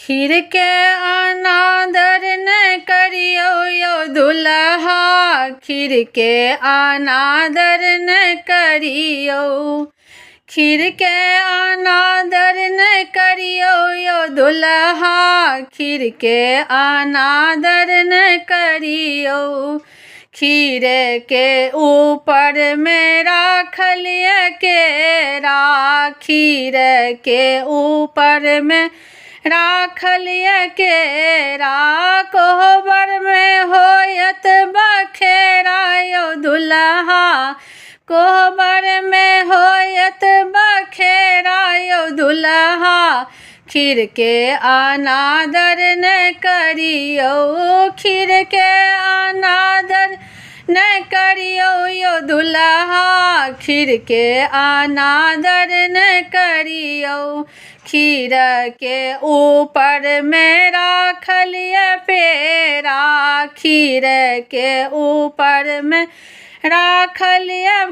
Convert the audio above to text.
खीर के अनादर न करियो यो दुल्हा, खीर के अनादर न करियो। खीर के अनादर न करियो यो दुल्हा, खीर के अनादर न करियो। खीर के ऊपर में राखलिए केरा, खीर के ऊपर में राखलिए केरा। कोहबर में होयत बखेरा यो दुल्हा, कोहबर में होयत बखेरा यो दुल्हा। खीर के अनादर न करियो, खीर के अनादर न करियो यो दुल्हा, खीर के अनादर न करियो। खीर के ऊपर में राखलिए पेड़ा, खीर के ऊपर में राखलिए